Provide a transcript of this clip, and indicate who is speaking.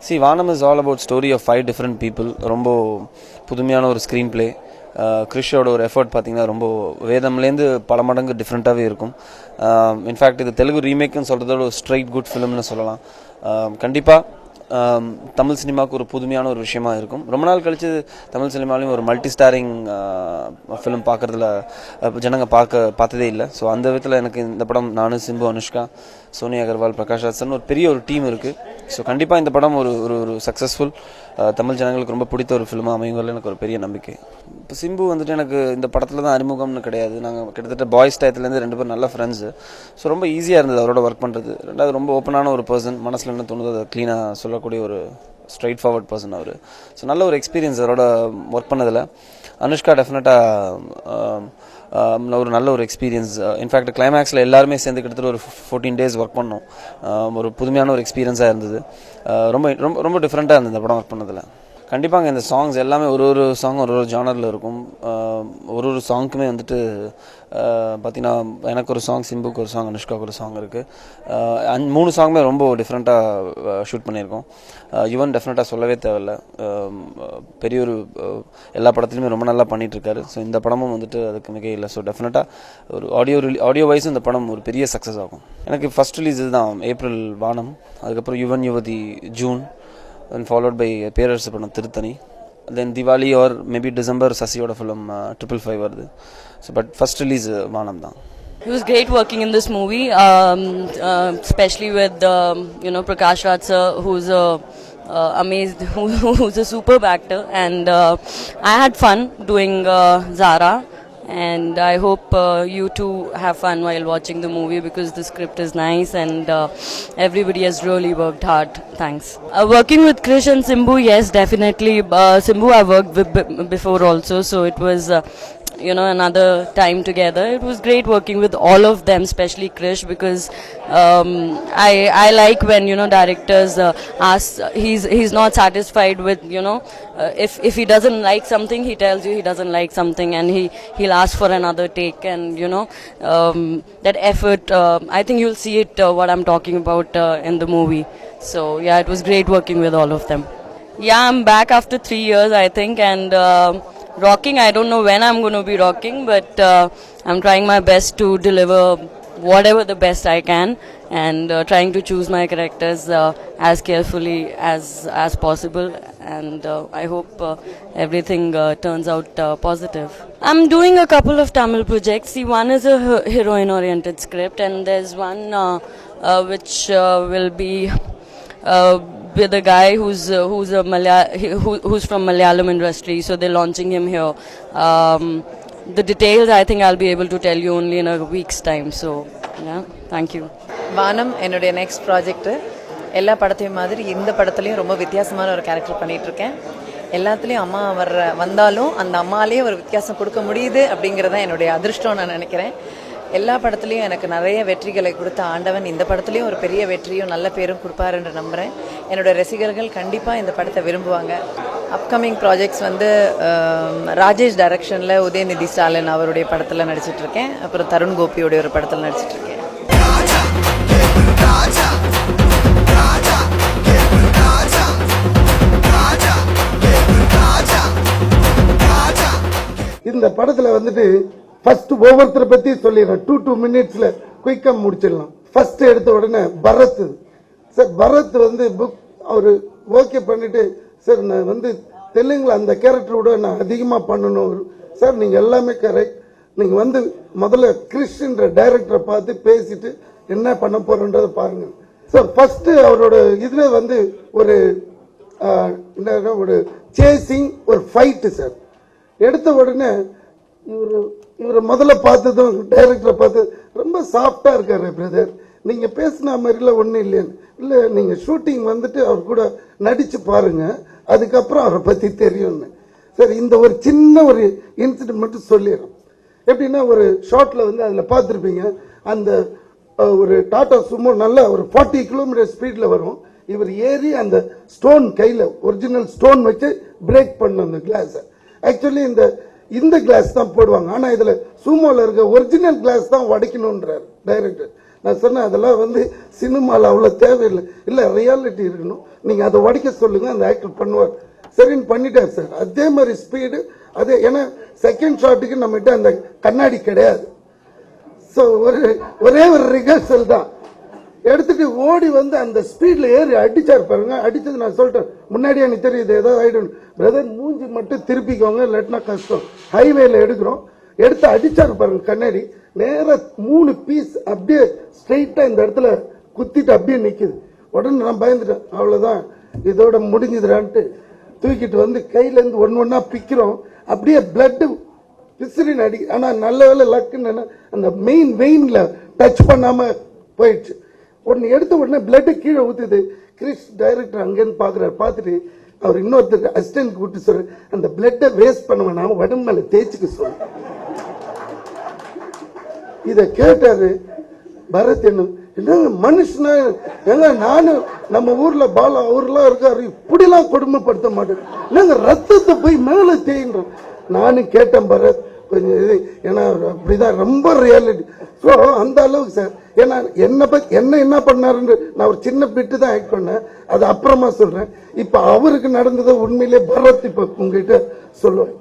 Speaker 1: See, Vanam is all about story of 5 different people. ரொம்ப புதுமையான ஒரு ஸ்க்ரீன் பிளே. கிறிஷோட ஒரு எஃபர்ட் பார்த்தீங்கன்னா ரொம்ப வேதம்லேருந்து பல மடங்கு டிஃப்ரெண்ட்டாகவே இருக்கும். இன்ஃபேக்ட் இது தெலுங்கு ரீமேக்குன்னு சொல்கிறதோட ஒரு ஸ்ட்ரைட் குட் ஃபிலிம்னு சொல்லலாம். கண்டிப்பாக தமிழ் சினிமாவுக்கு ஒரு புதுமையான ஒரு விஷயமா இருக்கும். ரொம்ப நாள் கழித்து தமிழ் சினிமாலையும் ஒரு மல்டி ஸ்டாரிங் ஃபிலிம் பார்க்குறதுல ஜனங்க பார்த்ததே இல்லை. ஸோ அந்த விதத்தில் எனக்கு இந்த படம் நானும் சிம்பு, அனுஷ்கா, சோனியா அகர்வால், பிரகாஷ் ராஜ் ஒரு பெரிய ஒரு டீம் இருக்குது. ஸோ கண்டிப்பாக இந்த படம் ஒரு ஒரு சக்ஸஸ்ஃபுல் தமிழ் ஜனங்களுக்கு ரொம்ப பிடித்த ஒரு ஃபிலிமாக அமையுங்கிறதுல எனக்கு ஒரு பெரிய நம்பிக்கை. இப்போ சிம்பு வந்துட்டு எனக்கு இந்த படத்தில் தான் அறிமுகம்னு கிடையாது. நாங்கள் கிட்டத்தட்ட பாய்ஸ் டயத்துலேருந்து 2 பேரும் நல்ல ஃப்ரெண்ட்ஸு. ஸோ ரொம்ப ஈஸியாக இருந்தது அவரோட ஒர்க் பண்ணுறது. ரெண்டாவது ரொம்ப ஓப்பனான ஒரு பர்சன், மனசில் என்ன தோணுதோ அதை க்ளீனாக சொல்லக்கூடிய ஒரு ஸ்ட்ரைட் ஃபார்வர்ட் பர்சன் அவர். ஸோ நல்ல ஒரு எக்ஸ்பீரியன்ஸ் அவரோட ஒர்க் பண்ணதில். அனுஷ்கா டெஃபினட்டாக ஒரு நல்ல ஒரு எக்ஸ்பீரியன்ஸ். இன்ஃபேக்ட் கிளைமேக்ஸில் எல்லாருமே சேர்ந்து கிட்டத்தட்ட ஒரு 14 days ஒர்க் பண்ணோம். ஒரு புதுமையான ஒரு எக்ஸ்பீரியன்ஸாக இருந்தது. ரொம்ப ரொம்ப ரொம்ப டிஃப்ரெண்ட்டாக இருந்தது இந்த படம் ஒர்க் பண்ணதில். கண்டிப்பாங்க இந்த சாங்ஸ் எல்லாமே ஒரு சாங் ஒரு ஜானரில் இருக்கும். ஒரு சாங்க்குமே வந்துட்டு பார்த்திங்கன்னா எனக்கு ஒரு சாங், சிம்புக்கு ஒரு சாங், அனுஷ்காவுக்கு ஒரு சாங் இருக்குது. 3 சாங்குமே ரொம்ப டிஃப்ரெண்ட்டாக ஷூட் பண்ணியிருக்கோம். யுவன் டெஃபினட்டாக சொல்லவே தேவையில்லை. பெரிய ஒரு எல்லா படத்துலையுமே ரொம்ப நல்லா பண்ணிகிட்ருக்காரு. ஸோ இந்த படமும் வந்துட்டு அதுக்கு மிக இல்லை. ஸோ டெஃபினட்டாக ஒரு ஆடியோ வைஸும் இந்த படம் ஒரு பெரிய சக்ஸஸ் ஆகும். எனக்கு ஃபஸ்ட் ரிலீஸ் இதுதான் ஏப்ரல் வானம், அதுக்கப்புறம் Yuvan Yuvathi June, and followed by Perarasu படம் Thiruthani, then Diwali or maybe December சசியோட ஃபிலிம் 555 வருது. ஸோ பட் ஃபர்ஸ்ட் ரிலீஸ் வானம் தான்.
Speaker 2: It was great working in this movie, especially with Prakash Raj sir, who's amazed, who's a superb actor, and I had fun doing Zara. And I hope you too have fun while watching the movie, because the script is nice and everybody has really worked hard. Thanks. Working with Krish and Simbu, yes, definitely. Simbu I worked with before also, so it was another time together. It was great working with all of them, especially Krish, because I like when directors ask, he's not satisfied with if he doesn't like something, he tells you he doesn't like something, and he'll ask for another take, and that effort, I think you'll see it what I'm talking about in the movie. So yeah, it was great working with all of them. Yeah, I'm back after 3 years I think, and rocking, I don't know when I'm going to be rocking, but I'm trying my best to deliver whatever the best I can, and trying to choose my characters as carefully as possible, and I hope everything turns out positive. I'm doing a couple of Tamil projects. See, one is a heroine oriented script, and there's one which will be with a guy who's from Malayalam industry, so they're launching him here. The details I think I'll be able to tell you only in a week's time. So yeah, thank you.
Speaker 3: வானம் என்னுடைய next project. எல்லா படத்தையும் மாதிரி இந்த படத்துலையும் ரொம்ப வித்தியாசமான ஒரு கேரக்டர் பண்ணிகிட்ருக்கேன். எல்லாத்துலேயும் அம்மா வந்தாலும் அந்த அம்மாலேயே ஒரு வித்தியாசம் கொடுக்க முடியுது அப்படிங்கிறதான் என்னுடைய அதிர்ஷ்டம் நான் நினைக்கிறேன். எல்லா படத்துலையும் எனக்கு நிறைய வெற்றிகளை கொடுத்த ஆண்டவன் இந்த படத்துலையும் ஒரு பெரிய வெற்றியும் நல்ல பேரும் கொடுப்பாருன்னு நம்புகிறேன். என்னோடய ரசிகர்கள் கண்டிப்பாக இந்த படத்தை விரும்புவாங்க. அப்கமிங் ப்ராஜெக்ட்ஸ் ராஜேஷ் டைரக்ஷனில் உதயநிதி ஸ்டாலின் அவருடைய படத்தில் நடிச்சிட்ருக்கேன். அப்புறம் தருண் கோபியோடைய ஒரு படத்தில் நடிச்சிட்ருக்கேன்.
Speaker 4: இந்த படத்தில் ஃபர்ஸ்ட் ஒவ்வொருத்தரை பத்தி சொல்லிடுறேன். 2 minutes குயிக்கா முடிச்சிடலாம். ஃபர்ஸ்ட் எடுத்த உடனே பரத் சார், பரத் புக் அவரு ஓகே பண்ணிட்டு, சார் நான் தெலுங்குல அந்த கேரக்டரோட நான் அதிகமா பண்ணணும் சார், நீங்க எல்லாமே கரெக்ட். நீங்க முதல்ல கிறிஸ்ன்ற டைரக்டரை பார்த்து பேசிட்டு என்ன பண்ண போறன்றதை பாருங்க சார். ஃபர்ஸ்ட் அவரோட இதுவே ஒரு ஒரு சேசிங், ஒரு ஃபைட் சார். எடுத்த உடனே இவரை முதல்ல பார்த்ததும் டைரக்டரை பார்த்து ரொம்ப சாஃப்டா இருக்காரு பிரதர், நீங்க பேசின மாதிரிலாம் ஒன்றும் இல்லைன்னு. இல்லை, நீங்க ஷூட்டிங் அவர் கூட நடிச்சு பாருங்க, அதுக்கப்புறம் அவரை பத்தி தெரியும்னு. சார், இந்த ஒரு சின்ன ஒரு இன்சிடென்ட் மட்டும் சொல்லிடுறோம். எப்படின்னா, ஒரு ஷார்ட்ல அதுல பார்த்துருப்பீங்க, அந்த ஒரு டாடா சுமோ நல்லா ஒரு 40 கிலோமீட்டர் ஸ்பீட்ல வரும். இவர் ஏறி அந்த ஸ்டோன் கையில ஒரிஜினல் ஸ்டோன் வச்சு பிரேக் பண்ண அந்த கிளாஸ். ஆக்சுவலி இந்த கிளாஸ் தான் போடுவாங்க, ஆனா இதுல சூமோல இருக்க ஒரிஜினல் கிளாஸ் தான் உடைக்கணும்ன்றார் டைரக்டர். நான் சொன்னேன் அதெல்லாம் வந்து சினிமாவில் அவ்வளோ தேவையில்லை, இல்லை ரியாலிட்டி இருக்கணும், நீங்கள் அதை உடைக்க சொல்லுங்கள், அந்த ஆக்டர் பண்ணுவார். சரின்னு பண்ணிட்டார் சார். அதே மாதிரி ஸ்பீடு அதே, ஏன்னா செகண்ட் ஷாட்டுக்கு நம்மகிட்ட அந்த கண்ணாடி கிடையாது. ஸோ ஒரே ஒரு ரிஹர்சல் தான் எடுத்துட்டு ஓடி வந்து அந்த ஸ்பீட்ல ஏறி அடிச்சார் பாருங்க. அடிச்சது நான் சொல்லிட்டேன் முன்னாடியே, எனக்கு தெரியுது ஏதாவது ஆயிடும் பிரதர், மூஞ்சி மட்டும் திருப்பிக்கோங்க இல்லாட்டினா கஷ்டம், ஹைவேல எடுக்கிறோம். எடுத்து அடிச்சாரு பாருங்க கண்ணாடி, நேரா 3 பீஸ் அப்படியே ஸ்ட்ரெயிட்டா இந்த இடத்துல குத்திட்டு அப்படியே நிக்குது. உடனே நான் பயந்துட்டேன், அவ்வளவுதான் இதோட முடிஞ்சுதுடான்ட்டு தூக்கிட்டு வந்து கையில இருந்து ஒன்னா பிக்கிறோம். அப்படியே பிளட் பிசிறின் அடி. ஆனா நல்ல வேலை லக்குன்னு அந்த மெயின் வெயின்ல டச் பண்ணாம போயிடுச்சு. உடனே எடுத்த உடனே பிளட் கீழே ஊத்துது. கிறிஸ் டைரக்டர் அங்கேருந்து பாக்குறாரு. பார்த்துட்டு அவர் இன்னொருத்தருக்கு அசிஸ்டன்ட் கூப்பிட்டு சொல்ற, அந்த பிளட்டை வேஸ்ட் பண்ண வேணாம உடம்பு மேல தேய்ச்சிக்க சொல்ல. இத கேட்டாரு பரத். என்னங்க மனுஷனா, ஏங்க நானும் நம்ம ஊர்ல பாலா அவர்லாம் இருக்காரு, இப்படிலாம் கொடுமைப்படுத்த மாட்டேன், நாங்க ரத்தத்தை போய் மேல தேய்ன்றோம். நானும் கேட்டேன் பரத் கொஞ்சம் இது, ஏன்னா அப்படிதான் ரொம்ப ரியாலிட்டி. ஸோ அந்த அளவுக்கு சார், ஏன்னா என்ன பண்ணாருன்னு நான் ஒரு சின்ன பிட்டு தான் ஆக்ட் பண்ணேன், அது அப்புறமா சொல்றேன். இப்ப அவருக்கு நடந்ததை உண்மையிலே பரத் இப்ப உங்ககிட்ட சொல்லுவேன்.